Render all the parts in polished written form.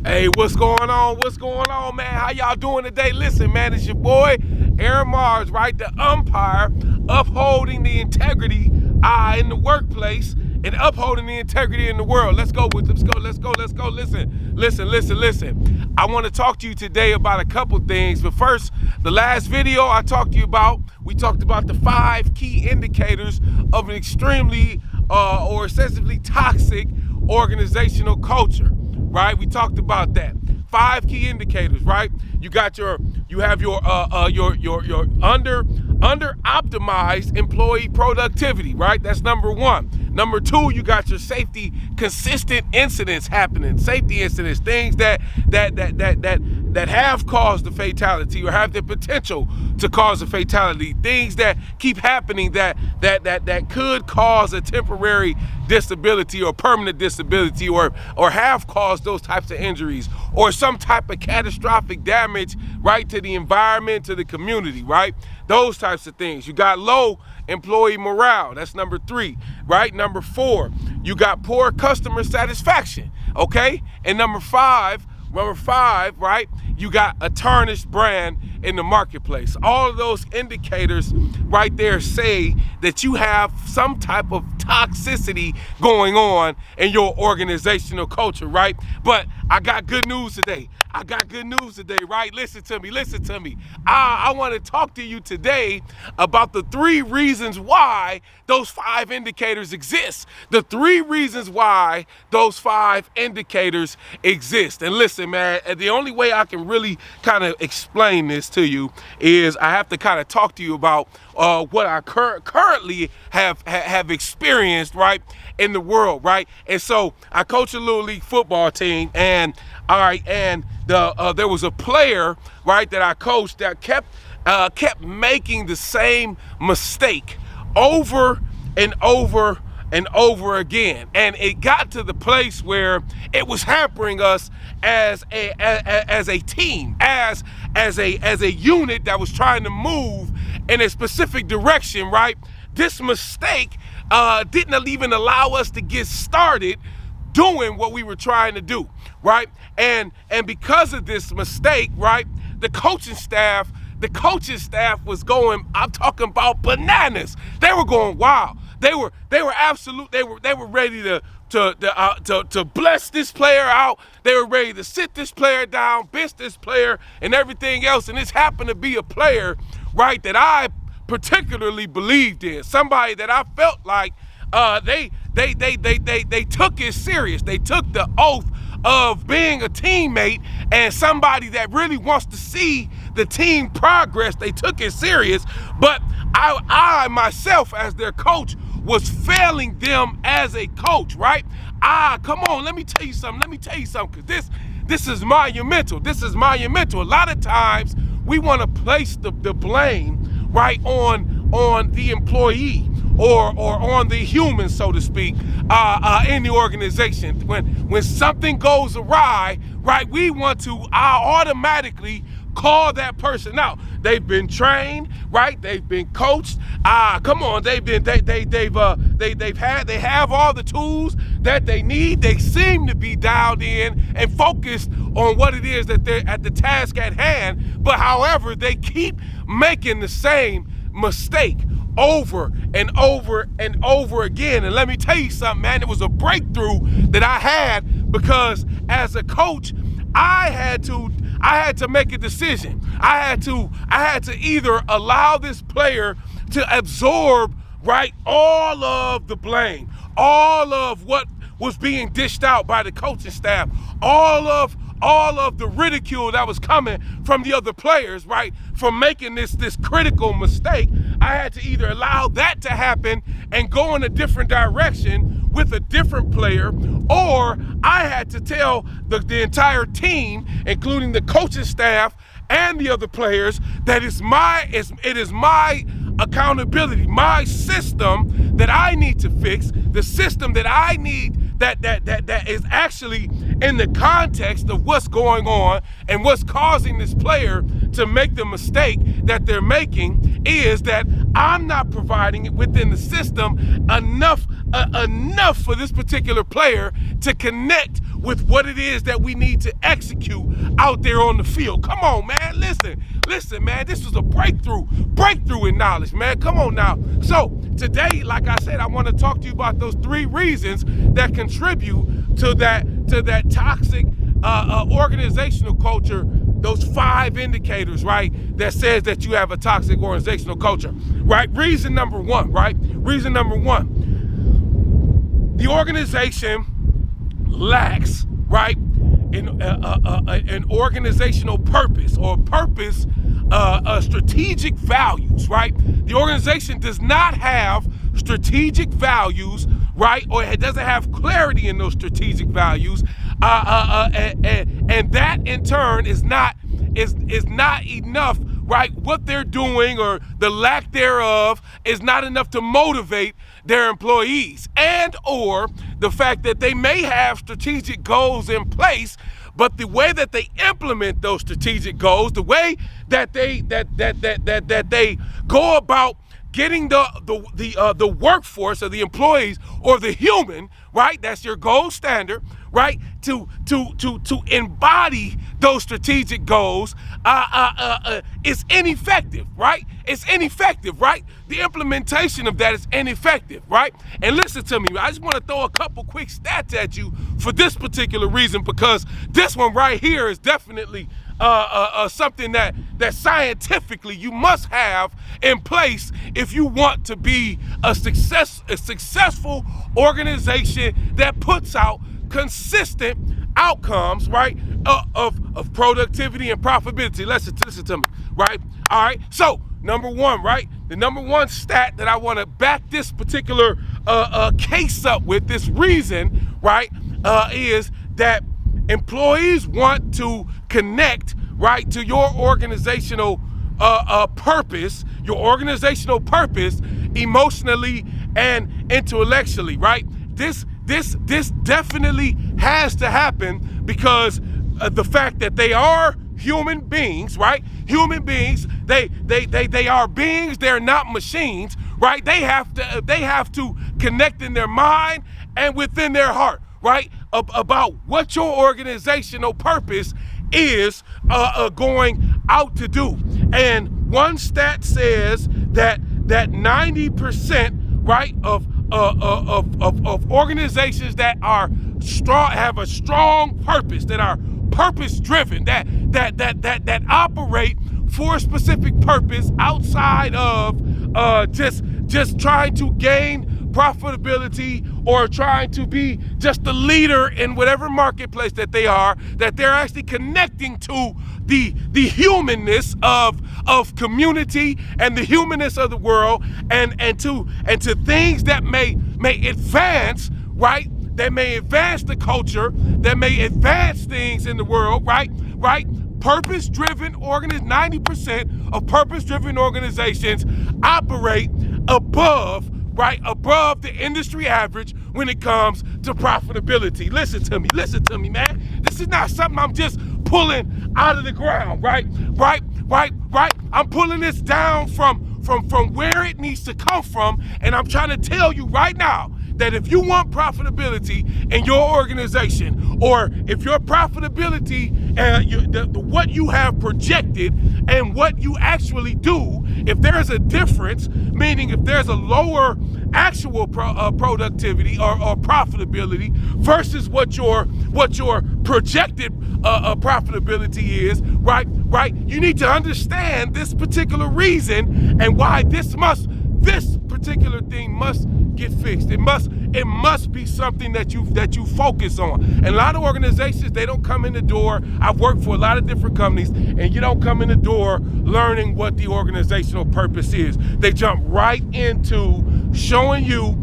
Hey, what's going on? What's going on, man? How y'all doing today? Listen, man, it's your boy, Aaron Mars, right? The umpire upholding the integrity in the workplace and upholding the integrity in the world. Let's go. Listen. I want to talk to you today about a couple things. But first, the last video we talked about the 5 key indicators of an extremely or excessively toxic organizational culture. Right, we talked about that. 5 key indicators, right? You have your under optimized employee productivity, right? That's number 1. Number 2, you got your safety consistent incidents happening, safety incidents, things that have caused a fatality or have the potential to cause a fatality, things that keep happening that could cause a temporary disability or permanent disability or have caused those types of injuries or some type of catastrophic damage, right, to the environment, to the community, right? Those types of things. You got low employee morale. That's number 3, right? Number 4, you got poor customer satisfaction, okay? And number 5, right, you got a tarnished brand in the marketplace. All of those indicators right there say that you have some type of toxicity going on in your organizational culture, right? But I got good news today. Right? Listen to me. I want to talk to you today about the 3 reasons why those 5 indicators exist. The 3 reasons why those 5 indicators exist. And listen, man, the only way I can really kind of explain this to you is I have to kind of talk to you about what I currently have experienced, right, in the world, right? And so I coach a little league football team, and there was a player, right, that I coached that kept making the same mistake over and over again, and it got to the place where it was hampering us as a team, as a unit that was trying to move in a specific direction, right? This mistake didn't even allow us to get started doing what we were trying to do, right? And because of this mistake, right, the coaching staff was going, I'm talking about bananas. They were going wild. They were ready to bless this player out. They were ready to sit this player down, bench this player, and everything else. And this happened to be a player, right, that I particularly believed in. Somebody that I felt like they took it serious. They took the oath of being a teammate and somebody that really wants to see the team progress. They took it serious, but I myself as their coach was failing them as a coach, right? Come on, let me tell you something, because this is monumental. A lot of times we want to place the blame, right, on the employee or on the human, so to speak, in the organization. When something goes awry, right, we want to automatically call that person out. They've been trained, right? They've been coached. Come on, they have all the tools that they need. They seem to be dialed in and focused on what it is that they're at the task at hand. But however, they keep making the same mistake over and over again. And let me tell you something, man, it was a breakthrough that I had, because as a coach, I had to make a decision. I had to either allow this player to absorb, right, all of the blame, all of what was being dished out by the coaching staff, all of the ridicule that was coming from the other players, right, from making this critical mistake. I had to either allow that to happen and go in a different direction with a different player, or I had to tell the entire team, including the coaching staff and the other players, that it is my accountability, my system that I need to fix, the system that I need that is actually in the context of what's going on and what's causing this player to make the mistake that they're making, is that I'm not providing it within the system enough for this particular player to connect with what it is that we need to execute out there on the field. Come on, man. Listen, man. This was a breakthrough in knowledge, man. Come on now. So today, like I said, I want to talk to you about those 3 reasons that contribute to that toxic organizational culture. Those 5 indicators, right, that says that you have a toxic organizational culture, right? Reason number 1, right? Reason number 1, the organization lacks, right, an organizational purpose or strategic values, right? The organization does not have strategic values, right, or it doesn't have clarity in those strategic values, and that in turn is not enough, right? What they're doing or the lack thereof is not enough to motivate their employees, and or the fact that they may have strategic goals in place, but the way that they implement those strategic goals, the way that they go about getting the workforce or the employees or the human, right? That's your gold standard, right? To embody those strategic goals is ineffective, right? It's ineffective, right? The implementation of that is ineffective, right? And listen to me, I just want to throw a couple quick stats at you for this particular reason, because this one right here is definitely something that scientifically you must have in place if you want to be a successful organization that puts out consistent outcomes, right, of productivity and profitability. Listen to me, right? All right. So number 1, right, the number 1 stat that I want to back this particular case up with, this reason, right, is that employees want to connect, right, to your organizational purpose, emotionally and intellectually, right? This definitely has to happen because the fact that they are human beings, right? Human beings, they are beings, they're not machines, right? They have to connect in their mind and within their heart, right? About what your organizational purpose is going out to do. And one stat says that 90%, right, of organizations that are strong, have a strong purpose, that are purpose driven, that operate for a specific purpose outside of just trying to gain profitability or trying to be just the leader in whatever marketplace that they are, that they're actually connecting to the humanness of community and the humanness of the world, and to things that may advance, right? That may advance the culture, that may advance things in the world, right? Purpose-driven 90% of purpose-driven organizations operate above the industry average when it comes to profitability. Listen to me, man. This is not something I'm just pulling out of the ground, right? I'm pulling this down from where it needs to come from, and I'm trying to tell you right now that if you want profitability in your organization, or if your profitability, what you have projected and what you actually do, if there's a difference, meaning if there's a lower actual productivity or profitability versus what your projected profitability is, right? You need to understand this particular reason and why this particular thing must get fixed. It must be something that you focus on. And a lot of organizations, they don't come in the door. I've worked for a lot of different companies, and you don't come in the door learning what the organizational purpose is. They jump right into showing you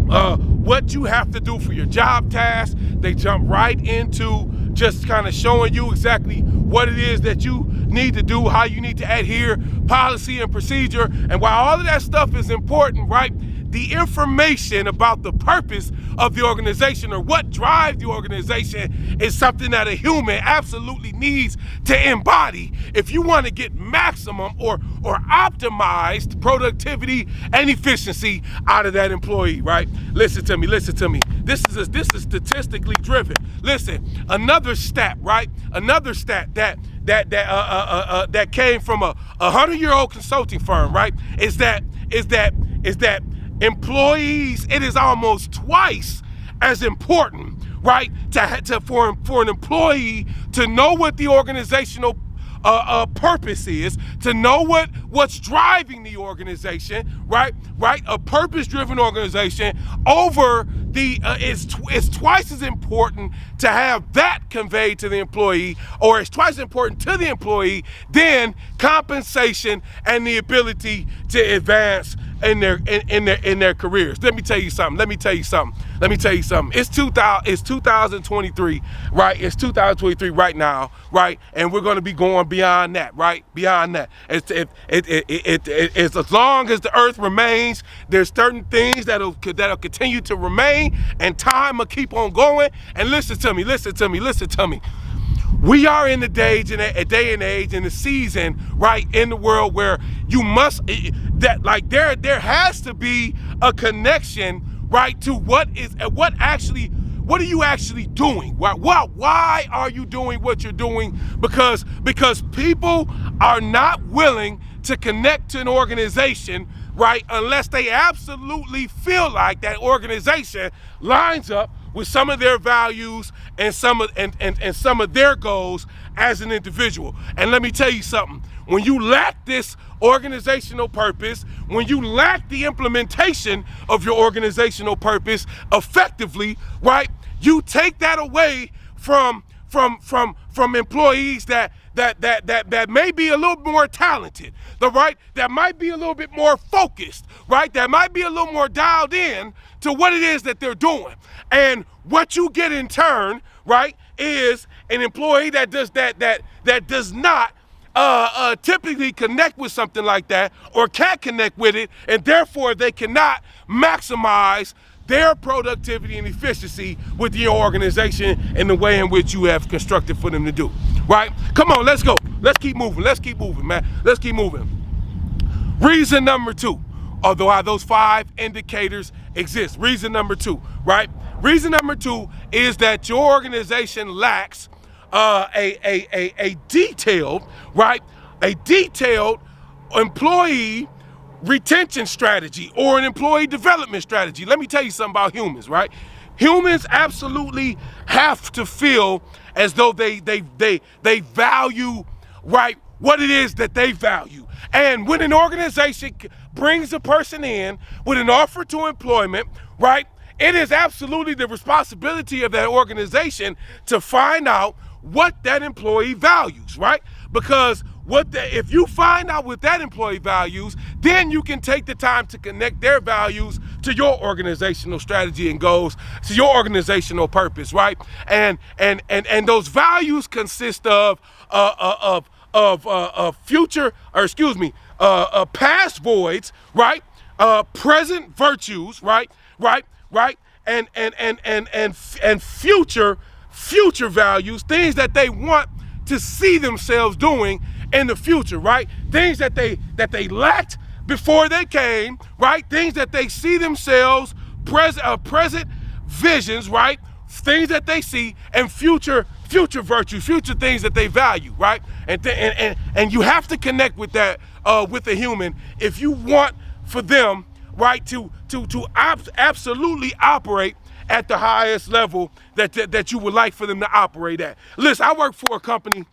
what you have to do for your job task. They jump right into just kind of showing you exactly what it is that you need to do, how you need to adhere, policy and procedure. And while all of that stuff is important, right, the information about the purpose of the organization or what drives the organization is something that a human absolutely needs to embody if you want to get maximum or optimized productivity and efficiency out of that employee, right? Listen to me. This is statistically driven. Listen, another stat, right? Another stat that came from a 100-year-old consulting firm, right? Is that employees, it is almost twice as important, right, for an employee to know what the organizational purpose is, to know what's driving the organization, right? A purpose-driven organization over it's twice as important to have that conveyed to the employee, or it's twice as important to the employee than compensation and the ability to advance in their careers. Let me tell you something. It's 2023, right? It's 2023 right now, right? And we're going to be going beyond that, right? Beyond that. It's as long as the earth remains, there's certain things that'll continue to remain, and time will keep on going. And listen to me. We are in a day and age in the season, right, in the world where you must, there has to be a connection, right, to what are you actually doing? Why are you doing what you're doing? Because people are not willing to connect to an organization, right, unless they absolutely feel like that organization lines up with some of their values and some of their goals as an individual. And let me tell you something. When you lack this organizational purpose, when you lack the implementation of your organizational purpose effectively, right, you take that away from employees that may be a little more talented, right? That might be a little bit more focused, right? That might be a little more dialed in to what it is that they're doing. And what you get in turn, right, is an employee that does not typically connect with something like that, or can't connect with it, and therefore they cannot maximize their productivity and efficiency with your organization in the way in which you have constructed for them to do, right? Come on, let's go. Let's keep moving, man. Let's keep moving. Reason number 2, although those 5 indicators exist. Reason number 2, right? Reason number 2 is that your organization lacks a detailed, right? A detailed employee retention strategy or an employee development strategy. Let me tell you something about humans, right? Humans absolutely have to feel as though they value, right, what it is that they value. And when an organization brings a person in with an offer to employment, right, it is absolutely the responsibility of that organization to find out what that employee values, right? Because if you find out what that employee values, then you can take the time to connect their values to your organizational strategy and goals, to your organizational purpose, right? And those values consist of past voids, right? Present virtues, right? And future values, things that they want to see themselves doing in the future, right? Things that they lacked before they came, right? Things that they see themselves, present visions, right? Things that they see, and future virtues, future things that they value, right? And you have to connect with that with the human if you want for them, right, to absolutely operate at the highest level that you would like for them to operate at. Listen, I work for a company.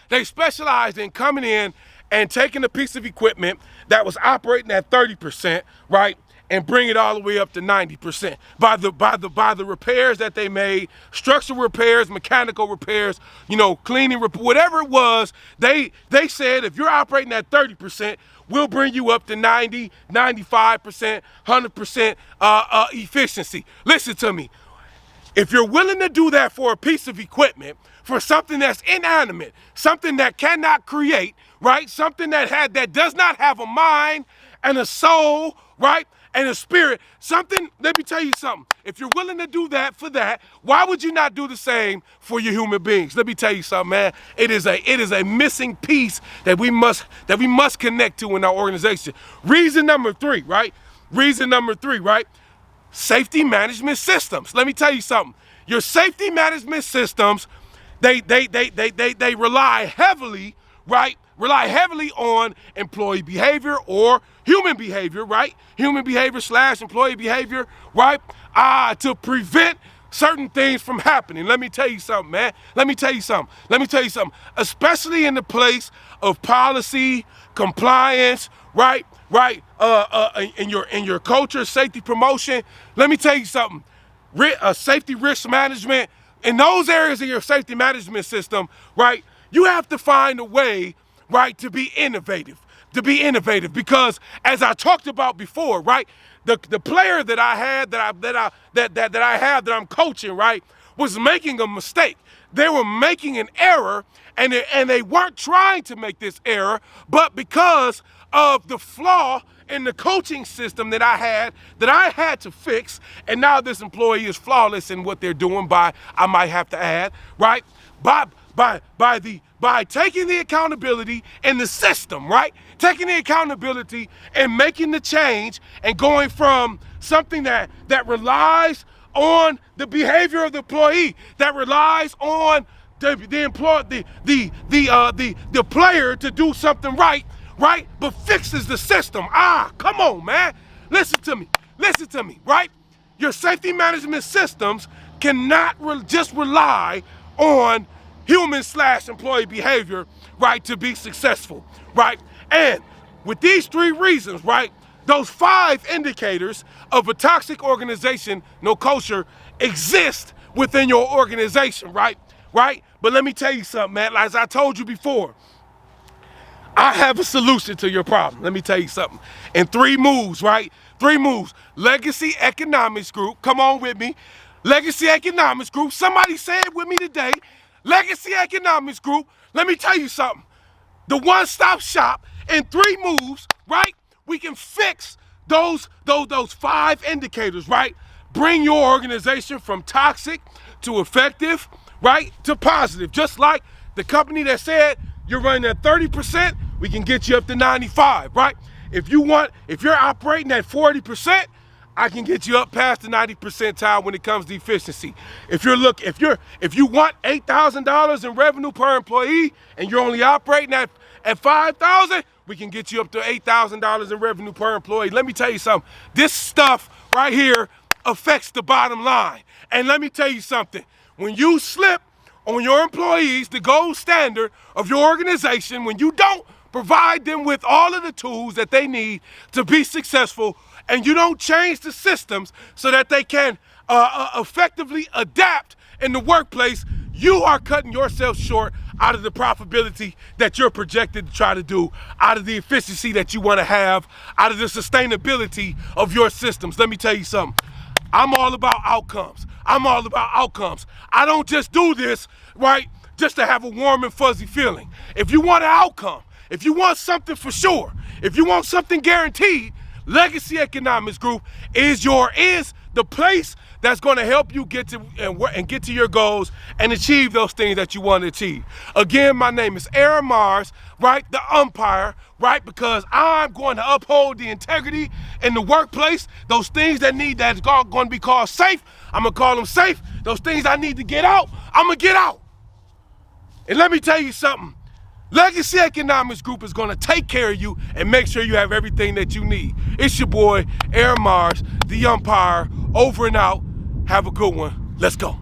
They specialized in coming in and taking a piece of equipment that was operating at 30%, right, and bring it all the way up to 90% by the repairs that they made, structural repairs, mechanical repairs, cleaning, whatever it was. They said if you're operating at 30%, we'll bring you up to 90, 95%, 100% efficiency. Listen to me. If you're willing to do that for a piece of equipment, for something that's inanimate, something that cannot create, right? Something that does not have a mind and a soul, right? and a spirit. Something, let me tell you something. If you're willing to do that for that, why would you not do the same for your human beings? Let me tell you something, man. It is a missing piece that we must connect to in our organization. Reason number three, right? Safety management systems. Let me tell you something. Your safety management systems, they rely heavily, right? Rely heavily on employee behavior or human behavior, right? Human behavior / employee behavior, right? To prevent certain things from happening. Let me tell you something, man. Let me tell you something. Especially in the place of policy, compliance, right? In your culture, safety promotion. Let me tell you something. Safety risk management. In those areas of your safety management system, right? You have to find a way, right, to be innovative. Because as I talked about before, right, the player that I had that I'm coaching, right, was making a mistake. They were making an error, and they weren't trying to make this error, but because of the flaw in the coaching system that I had to fix, and now this employee is flawless in what they're doing I might have to add, right? By taking the accountability in the system, right? Taking the accountability and making the change and going from something that relies on the behavior of the employee, that relies on the player to do something right, but fixes the system. Come on, man. Listen to me, right? Your safety management systems cannot just rely on human / employee behavior, right, to be successful, right? And with these three reasons, right, those 5 indicators of a toxic organization, no culture, exist within your organization, right? But let me tell you something, man. As I told you before, I have a solution to your problem. Let me tell you something. In 3 moves, right? 3 moves. Legacy Economics Group. Come on with me. Legacy Economics Group. Somebody say it with me today. Legacy Economics Group. Let me tell you something. The one-stop shop in 3 moves, right? We can fix those 5 indicators, right? Bring your organization from toxic to effective, right, to positive. Just like the company that said you're running at 30%, we can get you up to 95, right? If you're operating at 40%, I can get you up past the 90 percentile when it comes to efficiency. If you want $8,000 in revenue per employee and you're only operating at $5,000, we can get you up to $8,000 in revenue per employee. Let me tell you something. This stuff right here affects the bottom line. And let me tell you something. When you slip on your employees, the gold standard of your organization, when you don't provide them with all of the tools that they need to be successful, and you don't change the systems so that they can effectively adapt in the workplace, you are cutting yourself short out of the profitability that you're projected to try to do, out of the efficiency that you want to have, out of the sustainability of your systems. Let me tell you something. I'm all about outcomes. I don't just do this, right, just to have a warm and fuzzy feeling. If you want an outcome, if you want something for sure, if you want something guaranteed, Legacy Economics Group is the place that's going to help you get to your goals and achieve those things that you want to achieve. Again, my name is Aaron Mars, right? The umpire, right? Because I'm going to uphold the integrity in the workplace. Those things that's going to be called safe, I'm going to call them safe. Those things I need to get out, I'm going to get out. And let me tell you something. Legacy Economics Group is going to take care of you and make sure you have everything that you need. It's your boy, Aaron Mars, the umpire, over and out. Have a good one. Let's go.